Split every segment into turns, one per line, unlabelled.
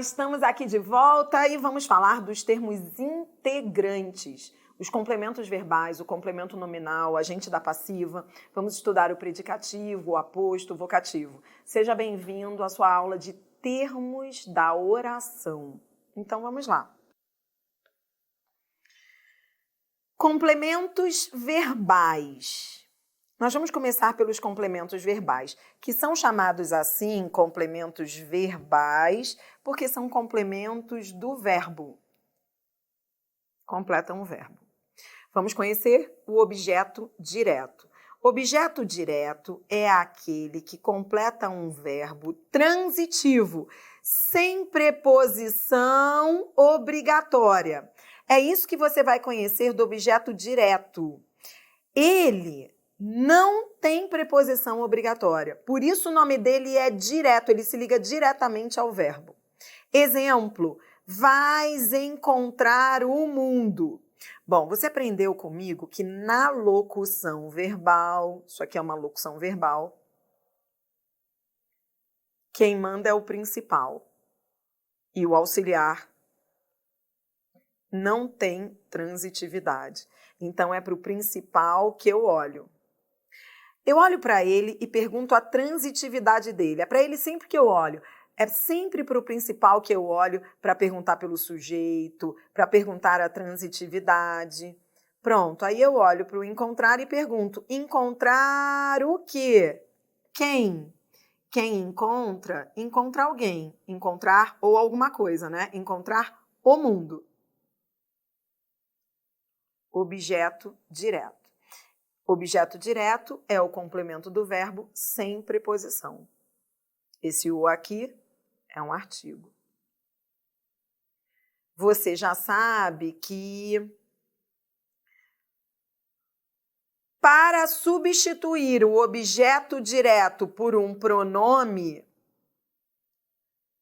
estamos aqui de volta e vamos falar dos termos integrantes, os complementos verbais, o complemento nominal, agente da passiva. Vamos estudar o predicativo, o aposto, o vocativo. Seja bem-vindo à sua aula de termos da oração. Então, vamos lá. Complementos verbais. Nós vamos começar pelos complementos verbais, que são chamados assim, complementos verbais, porque são complementos do verbo. Completam o verbo. Vamos conhecer o objeto direto. Objeto direto é aquele que completa um verbo transitivo, sem preposição obrigatória. É isso que você vai conhecer do objeto direto. Ele não tem preposição obrigatória. Por isso o nome dele é direto, ele se liga diretamente ao verbo. Exemplo, vais encontrar o mundo. Bom, você aprendeu comigo que na locução verbal, isso aqui é uma locução verbal, quem manda é o principal e o auxiliar não tem transitividade. Então é para o principal que eu olho. Eu olho para ele e pergunto a transitividade dele. É para ele sempre que eu olho. É sempre para o principal que eu olho para perguntar pelo sujeito, para perguntar a transitividade. Pronto, aí eu olho para o encontrar e pergunto, encontrar o quê? Quem? Quem encontra? Encontra alguém. Encontrar ou alguma coisa, né? Encontrar o mundo. Objeto direto. Objeto direto é o complemento do verbo sem preposição. Esse o aqui é um artigo. Você já sabe que para substituir o objeto direto por um pronome,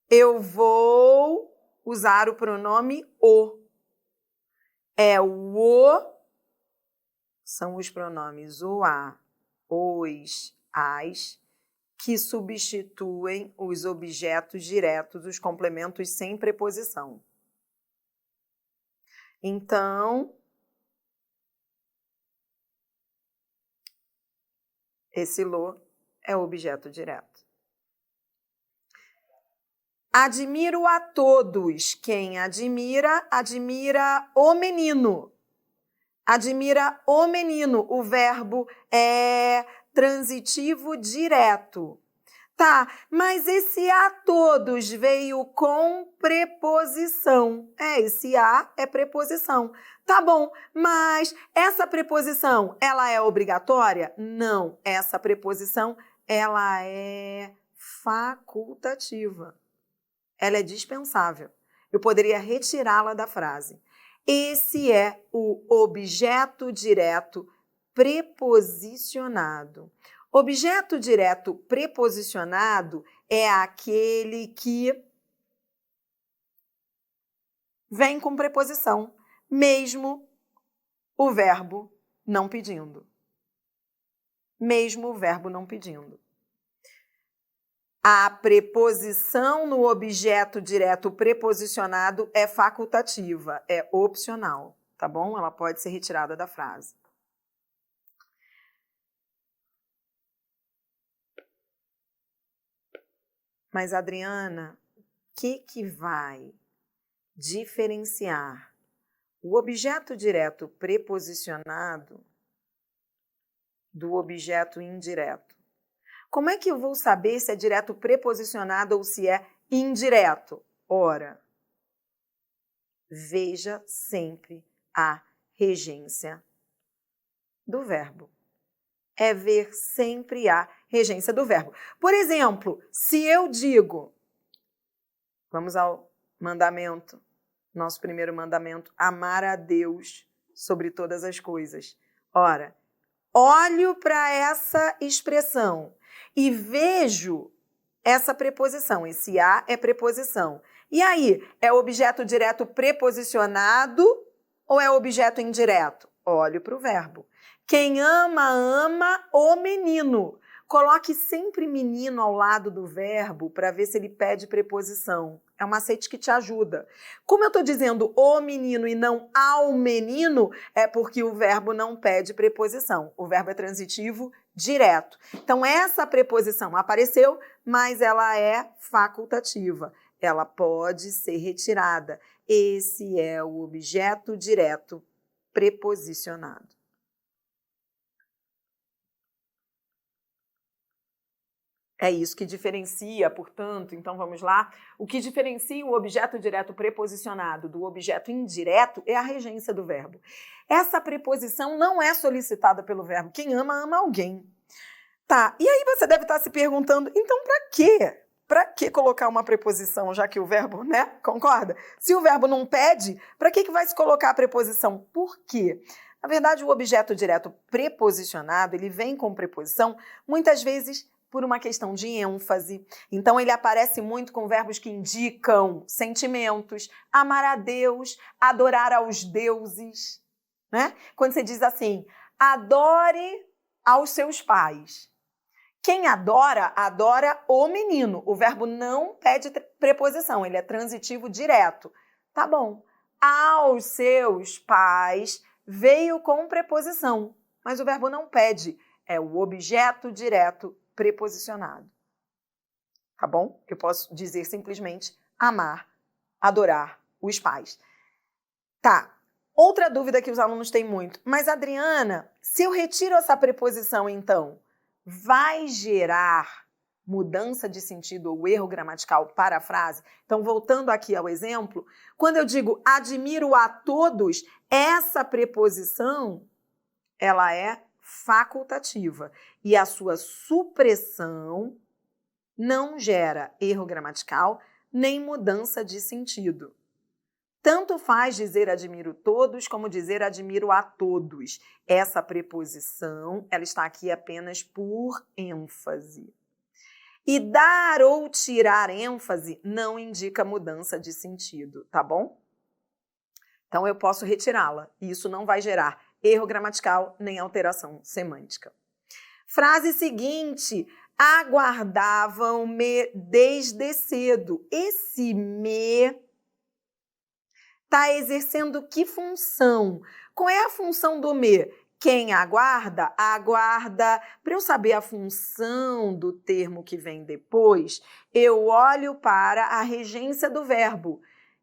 eu vou usar o pronome o. É o são os pronomes o, a, os, as, que substituem os objetos diretos, os complementos sem preposição. Então, esse lo é o objeto direto. Admiro a todos. Quem admira, admira o menino. Admira o menino. O verbo é transitivo direto. Tá, mas esse a todos veio com preposição. Esse a é preposição. Tá bom, mas essa preposição, ela é obrigatória? Não, essa preposição, ela é facultativa. Ela é dispensável. Eu poderia retirá-la da frase. Esse é o objeto direto preposicionado. Objeto direto preposicionado é aquele que vem com preposição, mesmo o verbo não pedindo. Mesmo o verbo não pedindo. A preposição no objeto direto preposicionado é facultativa, é opcional, tá bom? Ela pode ser retirada da frase. Mas, Adriana, o que vai diferenciar o objeto direto preposicionado do objeto indireto? Como é que eu vou saber se é direto preposicionado ou se é indireto? Ora, veja sempre a regência do verbo. É ver sempre a regência do verbo. Por exemplo, se eu digo, vamos ao mandamento, nosso primeiro mandamento, amar a Deus sobre todas as coisas. Ora, olho para essa expressão e vejo essa preposição. Esse a é preposição. E aí, é objeto direto preposicionado ou é objeto indireto? Olho para o verbo. Quem ama, ama o menino. Coloque sempre menino ao lado do verbo para ver se ele pede preposição. É um macete que te ajuda. Como eu estou dizendo o menino e não ao menino, é porque o verbo não pede preposição. O verbo é transitivo direto. Então, essa preposição apareceu, mas ela é facultativa. Ela pode ser retirada. Esse é o objeto direto preposicionado. É isso que diferencia, portanto, então vamos lá. O que diferencia o objeto direto preposicionado do objeto indireto é a regência do verbo. Essa preposição não é solicitada pelo verbo. Quem ama, ama alguém. Tá, e aí você deve estar se perguntando, então para quê? Para que colocar uma preposição, já que o verbo, né? Concorda? Se o verbo não pede, para que vai se colocar a preposição? Por quê? Na verdade, o objeto direto preposicionado, ele vem com preposição, muitas vezes por uma questão de ênfase. Então, ele aparece muito com verbos que indicam sentimentos, amar a Deus, adorar aos deuses, né? Quando você diz assim, adore aos seus pais. Quem adora, adora o menino. O verbo não pede preposição, ele é transitivo direto. Tá bom. Aos seus pais veio com preposição, mas o verbo não pede. É o objeto direto preposicionado. Tá bom? Eu posso dizer simplesmente amar, adorar os pais. Tá. Outra dúvida que os alunos têm muito. Mas, Adriana, se eu retiro essa preposição, então, vai gerar mudança de sentido ou erro gramatical para a frase? Então, voltando aqui ao exemplo, quando eu digo admiro a todos, essa preposição, ela é facultativa e a sua supressão não gera erro gramatical nem mudança de sentido. Tanto faz dizer admiro todos como dizer admiro a todos. Essa preposição, ela está aqui apenas por ênfase. E dar ou tirar ênfase não indica mudança de sentido, tá bom? Então eu posso retirá-la e isso não vai gerar erro gramatical nem alteração semântica. Frase seguinte, aguardavam-me desde cedo. Esse me está exercendo que função? Qual é a função do me? Quem aguarda, aguarda. Para eu saber a função do termo que vem depois, eu olho para a regência do verbo.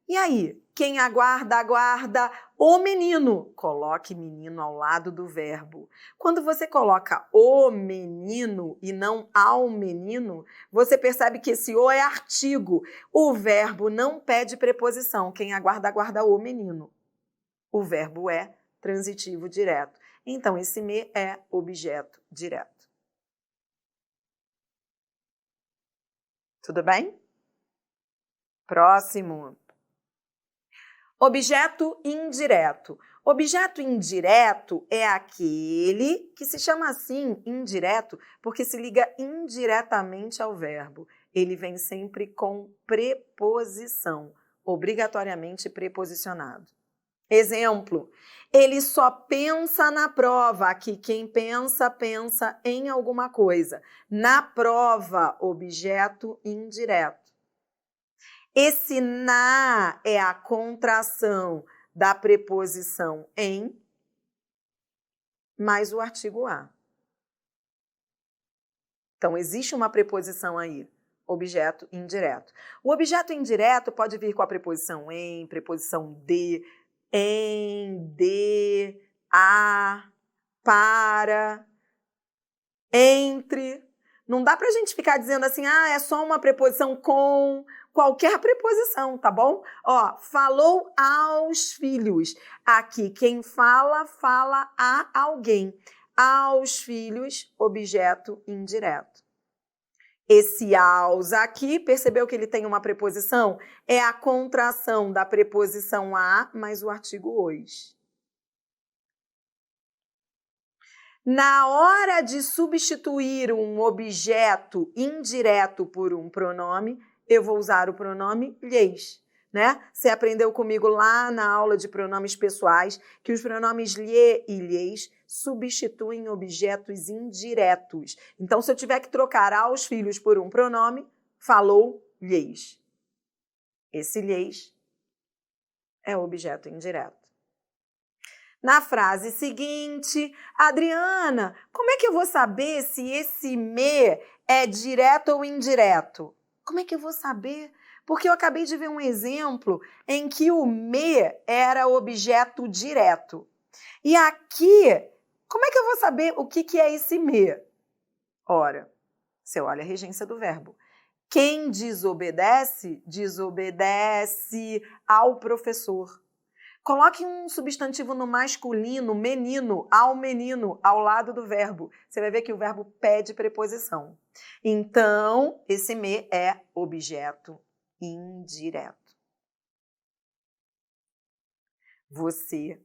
E aí, quem aguarda, aguarda o menino. Coloque menino ao lado do verbo. Quando você coloca o menino e não ao menino, você percebe que esse o é artigo. O verbo não pede preposição. Quem aguarda, aguarda o menino. O verbo é transitivo direto. Então, esse me é objeto direto. Tudo bem? Próximo. Objeto indireto. Objeto indireto é aquele que se chama assim indireto porque se liga indiretamente ao verbo. Ele vem sempre com preposição, obrigatoriamente preposicionado. Exemplo, ele só pensa na prova. Aqui, quem pensa, pensa em alguma coisa. Na prova, objeto indireto. Esse na é a contração da preposição em mais o artigo a. Então, existe uma preposição aí, objeto indireto. O objeto indireto pode vir com a preposição em, preposição de, em, de, a, para, entre. Não dá pra gente ficar dizendo assim, é só uma preposição com, qualquer preposição, tá bom? Ó, falou aos filhos. Aqui, quem fala, fala a alguém. Aos filhos, objeto indireto. Esse aos aqui, percebeu que ele tem uma preposição? É a contração da preposição a mais o artigo os. Na hora de substituir um objeto indireto por um pronome, eu vou usar o pronome lhes, né? Você aprendeu comigo lá na aula de pronomes pessoais que os pronomes lhe e lhes substituem objetos indiretos. Então, se eu tiver que trocar aos filhos por um pronome, falou-lhes. Esse lhes é objeto indireto. Na frase seguinte, Adriana, como é que eu vou saber se esse me é direto ou indireto? Como é que eu vou saber? Porque eu acabei de ver um exemplo em que o me era objeto direto. E aqui, como é que eu vou saber o que é esse me? Ora, você olha a regência do verbo. Quem desobedece, desobedece ao professor. Coloque um substantivo no masculino, menino, ao lado do verbo. Você vai ver que o verbo pede preposição. Então, esse me é objeto indireto. Você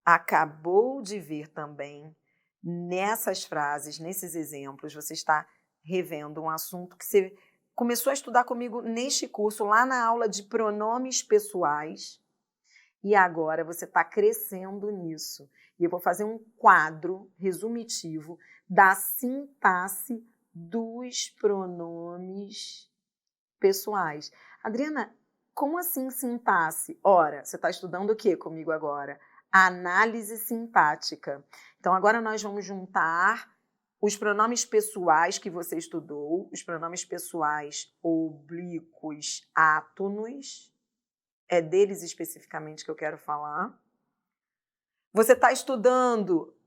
acabou de ver também, nessas frases, nesses exemplos, você está revendo um assunto que você começou a estudar comigo neste curso, lá na aula de pronomes pessoais. E agora você está crescendo nisso. E eu vou fazer um quadro resumitivo da sintaxe dos pronomes pessoais. Adriana, como assim sintaxe? Ora, você está estudando o que comigo agora? Análise sintática. Então, agora nós vamos juntar os pronomes pessoais que você estudou, os pronomes pessoais oblíquos átonos. É deles especificamente que eu quero falar. Você está estudando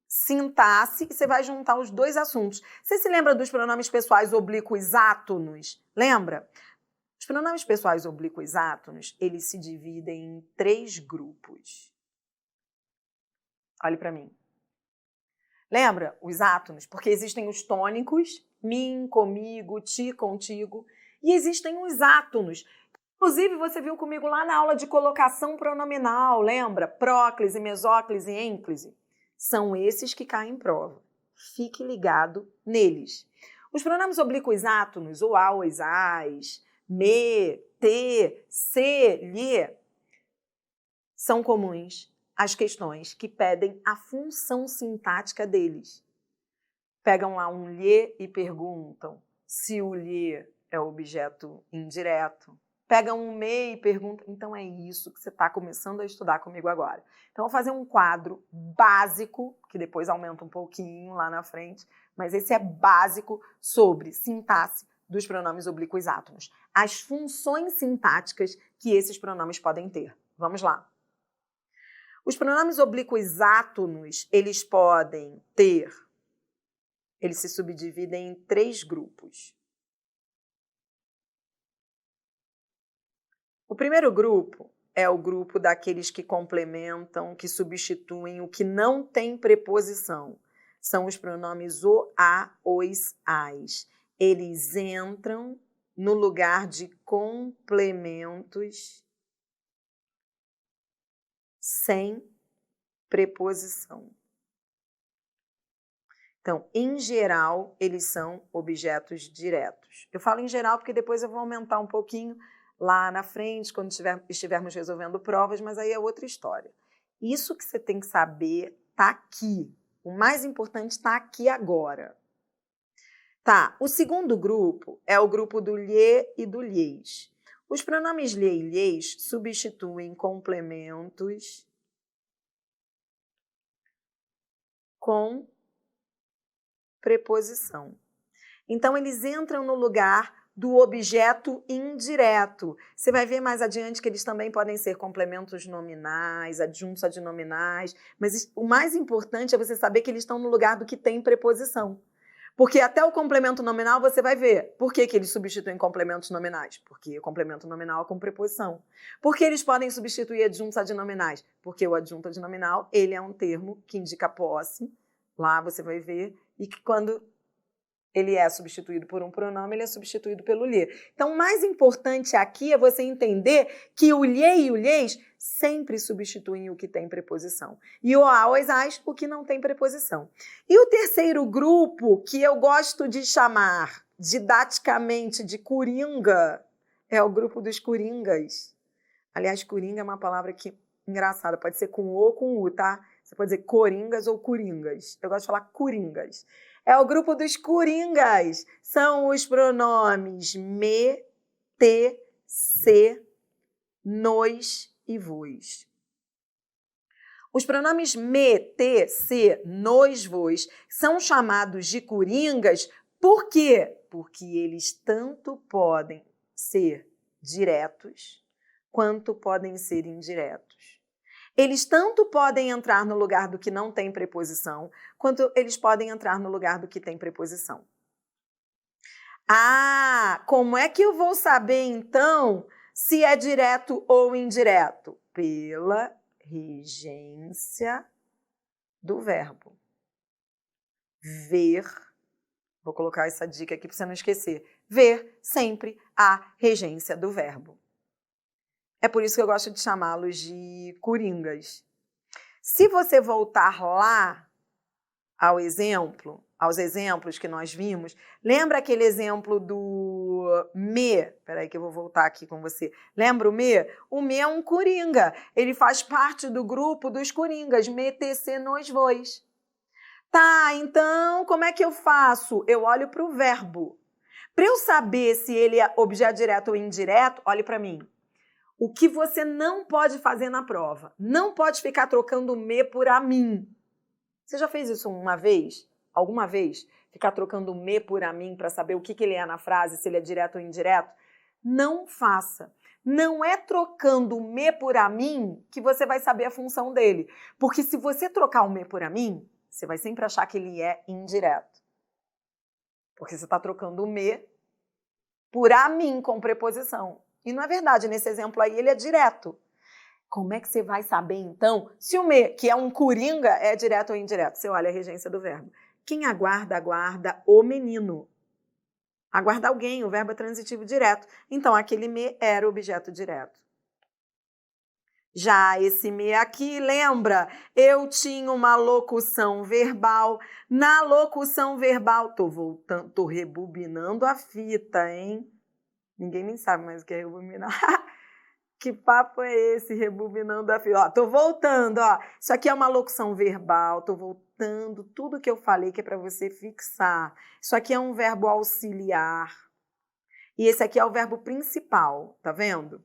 sintaxe e você vai juntar os dois assuntos. Você se lembra dos pronomes pessoais oblíquos átonos? Lembra? Os pronomes pessoais oblíquos átonos, eles se dividem em 3 grupos. Olhe para mim. Lembra os átonos? Porque existem os tônicos, mim, comigo, ti, contigo, e existem os átonos. Inclusive, você viu comigo lá na aula de colocação pronominal, lembra? Próclise, mesóclise e ênclise. São esses que caem em prova. Fique ligado neles. Os pronomes oblíquos átonos, ou auas, as, me, te, se, lhe, são comuns às questões que pedem a função sintática deles. Pegam lá um lhe e perguntam se o lhe é objeto indireto. Pega um me e pergunta, então é isso que você está começando a estudar comigo agora. Então, eu vou fazer um quadro básico, que depois aumenta um pouquinho lá na frente, mas esse é básico sobre sintaxe dos pronomes oblíquos átonos. As funções sintáticas que esses pronomes podem ter. Vamos lá. Os pronomes oblíquos átonos, eles se subdividem em 3 grupos. O primeiro grupo é o grupo daqueles que complementam, que substituem o que não tem preposição. São os pronomes o, a, os, as. Eles entram no lugar de complementos sem preposição. Então, em geral, eles são objetos diretos. Eu falo em geral porque depois eu vou aumentar um pouquinho lá na frente, quando estivermos resolvendo provas, mas aí é outra história. Isso que você tem que saber está aqui. O mais importante está aqui agora. Tá, o segundo grupo é o grupo do lhe e do lhes. Os pronomes lhe e lhes substituem complementos com preposição. Então, eles entram no lugar do objeto indireto. Você vai ver mais adiante que eles também podem ser complementos nominais, adjuntos adnominais, mas o mais importante é você saber que eles estão no lugar do que tem preposição. Porque até o complemento nominal você vai ver. Por que eles substituem complementos nominais? Porque o complemento nominal é com preposição. Por que eles podem substituir adjuntos adnominais? Porque o adjunto adnominal, ele é um termo que indica posse. Lá você vai ver. E que quando ele é substituído por um pronome, ele é substituído pelo lhe. Então, o mais importante aqui é você entender que o lhe e o lhes sempre substituem o que tem preposição. E o a, os, as, o que não tem preposição. E o terceiro grupo, que eu gosto de chamar didaticamente de coringa, é o grupo dos coringas. Aliás, coringa é uma palavra que engraçada, pode ser com o ou com u, tá? Você pode dizer coringas ou coringas. Eu gosto de falar coringas. É o grupo dos coringas. São os pronomes me, te, se, nos e vos. Os pronomes me, te, se, nos, vos são chamados de coringas por quê? Porque eles tanto podem ser diretos quanto podem ser indiretos. Eles tanto podem entrar no lugar do que não tem preposição, quanto eles podem entrar no lugar do que tem preposição. Ah, como é que eu vou saber, então, se é direto ou indireto? Pela regência do verbo. Ver, vou colocar essa dica aqui para você não esquecer, ver sempre a regência do verbo. É por isso que eu gosto de chamá-los de coringas. Se você voltar lá aos exemplos que nós vimos, lembra aquele exemplo do me? Peraí que eu vou voltar aqui com você. Lembra o me? O me é um coringa. Ele faz parte do grupo dos coringas. Me, te, se, nos, vos. Tá, então como é que eu faço? Eu olho para o verbo. Para eu saber se ele é objeto direto ou indireto, olhe para mim. O que você não pode fazer na prova? Não pode ficar trocando me por a mim. Você já fez isso uma vez? Alguma vez? Ficar trocando me por a mim para saber o que ele é na frase, se ele é direto ou indireto? Não faça. Não é trocando me por a mim que você vai saber a função dele. Porque se você trocar o me por a mim, você vai sempre achar que ele é indireto. Porque você está trocando o me por a mim com preposição. E não é verdade, nesse exemplo aí ele é direto. Como é que você vai saber, então, se o me, que é um coringa, é direto ou indireto? Você olha a regência do verbo. Quem aguarda, aguarda o menino. Aguarda alguém, o verbo é transitivo direto. Então, aquele me era objeto direto. Já esse me aqui, lembra? Eu tinha uma locução verbal. Na locução verbal, tô rebobinando a fita, hein? Ninguém nem sabe mais o que é rebobinar. Que papo é esse, rebobinando a fita? Ó, tô voltando, ó. Isso aqui é uma locução verbal, tô voltando tudo que eu falei que é para você fixar. Isso aqui é um verbo auxiliar. E esse aqui é o verbo principal, tá vendo?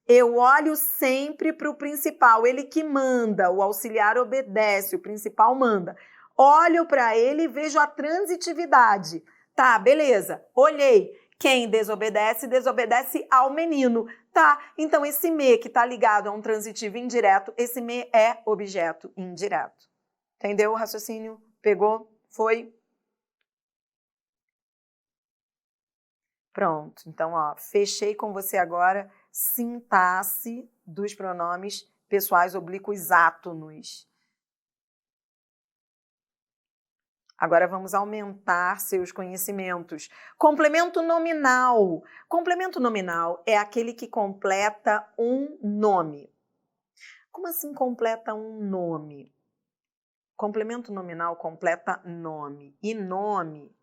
Eu olho sempre para o principal, ele que manda, o auxiliar obedece, o principal manda. Olho para ele e vejo a transitividade. Tá, beleza, olhei. Quem desobedece, desobedece ao menino. Tá, então esse me que está ligado a um transitivo indireto, esse me é objeto indireto. Entendeu o raciocínio? Pegou? Foi? Pronto, então ó, fechei com você agora sintaxe dos pronomes pessoais oblíquos átonos. Agora vamos aumentar seus conhecimentos. Complemento nominal. Complemento nominal é aquele que completa um nome. Como assim completa um nome? Complemento nominal completa nome. E nome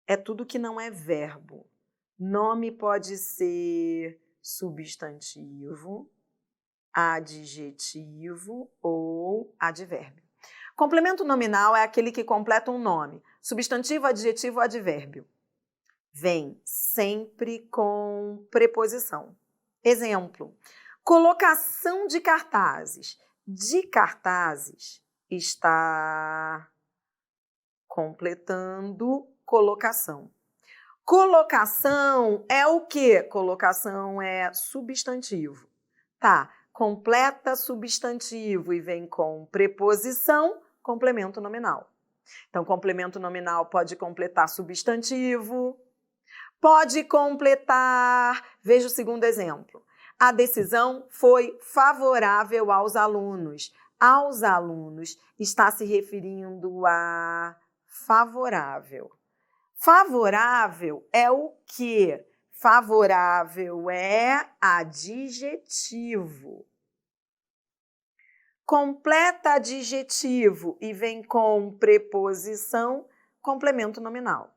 é tudo que não é verbo. Nome pode ser substantivo, adjetivo ou advérbio. Complemento nominal é aquele que completa um nome. Substantivo, adjetivo ou advérbio. Vem sempre com preposição. Exemplo, colocação de cartazes. De cartazes está completando colocação. Colocação é o quê? Colocação é substantivo. Tá, completa substantivo e vem com preposição, complemento nominal. Então, complemento nominal pode completar substantivo, pode completar, veja o segundo exemplo. A decisão foi favorável aos alunos. Aos alunos está se referindo a favorável. Favorável é o quê? Favorável é adjetivo. Completa adjetivo e vem com preposição, complemento nominal.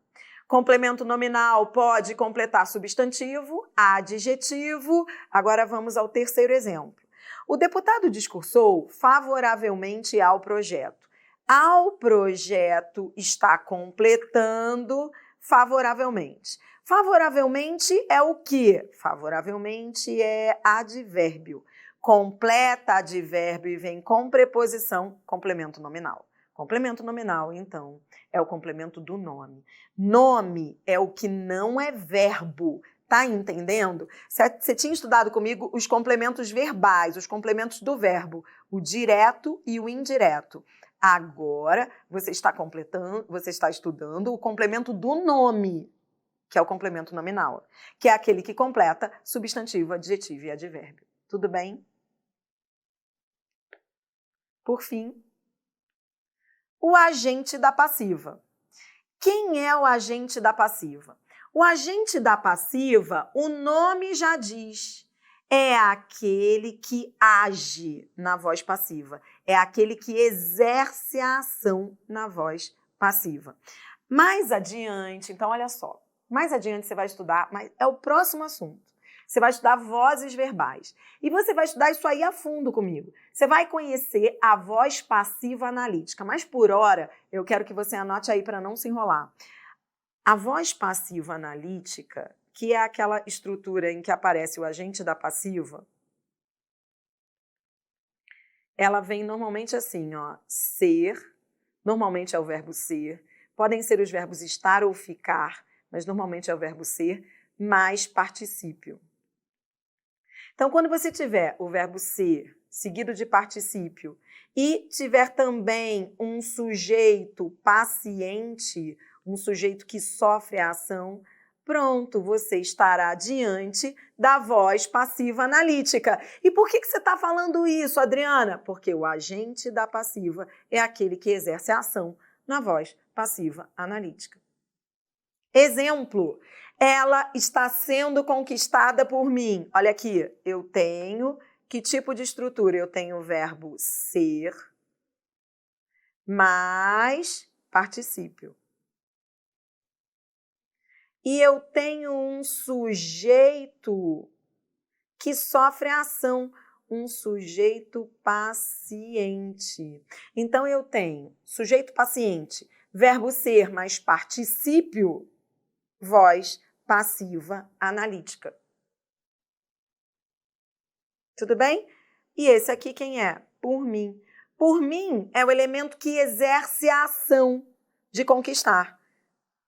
Complemento nominal pode completar substantivo, adjetivo. Agora vamos ao terceiro exemplo. O deputado discursou favoravelmente ao projeto. Ao projeto está completando favoravelmente. Favoravelmente é o quê? Favoravelmente é advérbio. Completa advérbio e vem com preposição, complemento nominal. Complemento nominal, então, é o complemento do nome. Nome é o que não é verbo. Tá entendendo? Você tinha estudado comigo os complementos verbais, os complementos do verbo, o direto e o indireto. Agora você está estudando o complemento do nome, que é o complemento nominal, que é aquele que completa substantivo, adjetivo e advérbio. Tudo bem? Por fim, o agente da passiva. Quem é o agente da passiva? O agente da passiva, o nome já diz, é aquele que age na voz passiva, é aquele que exerce a ação na voz passiva. Mais adiante, então olha só, mais adiante você vai estudar, mas é o próximo assunto. Você vai estudar vozes verbais. E você vai estudar isso aí a fundo comigo. Você vai conhecer a voz passiva analítica. Mas por hora, eu quero que você anote aí para não se enrolar. A voz passiva analítica, que é aquela estrutura em que aparece o agente da passiva, ela vem normalmente assim, ó, ser, normalmente é o verbo ser, podem ser os verbos estar ou ficar, mas normalmente é o verbo ser, mais particípio. Então, quando você tiver o verbo ser seguido de particípio e tiver também um sujeito paciente, um sujeito que sofre a ação, pronto, você estará diante da voz passiva analítica. E por que você está falando isso, Adriana? Porque o agente da passiva é aquele que exerce a ação na voz passiva analítica. Exemplo, ela está sendo conquistada por mim. Olha aqui, eu tenho, que tipo de estrutura? Eu tenho o verbo ser mais particípio. E eu tenho um sujeito que sofre a ação, um sujeito paciente. Então, eu tenho sujeito paciente, verbo ser mais particípio, voz passiva analítica. Tudo bem? E esse aqui quem é? Por mim. Por mim é o elemento que exerce a ação de conquistar.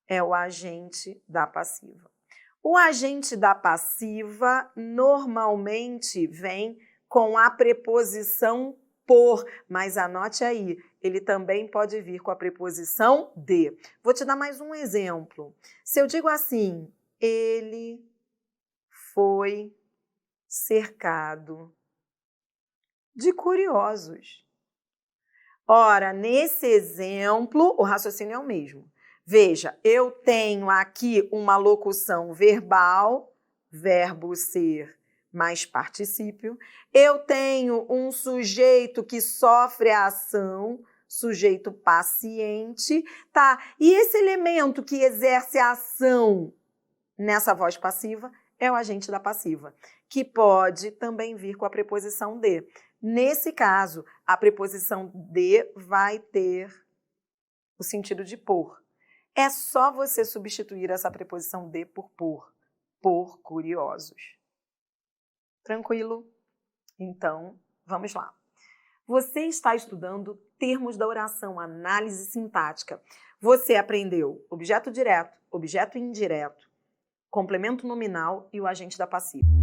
É o agente da passiva. O agente da passiva normalmente vem com a preposição por, mas anote aí, ele também pode vir com a preposição de. Vou te dar mais um exemplo. Se eu digo assim, ele foi cercado de curiosos. Ora, nesse exemplo, o raciocínio é o mesmo. Veja, eu tenho aqui uma locução verbal, verbo ser mais particípio. Eu tenho um sujeito que sofre a ação, sujeito paciente, tá? E esse elemento que exerce a ação nessa voz passiva é o agente da passiva, que pode também vir com a preposição de. Nesse caso, a preposição de vai ter o sentido de por. É só você substituir essa preposição de por curiosos. Tranquilo? Então, vamos lá. Você está estudando termos da oração, análise sintática. Você aprendeu objeto direto, objeto indireto, complemento nominal e o agente da passiva.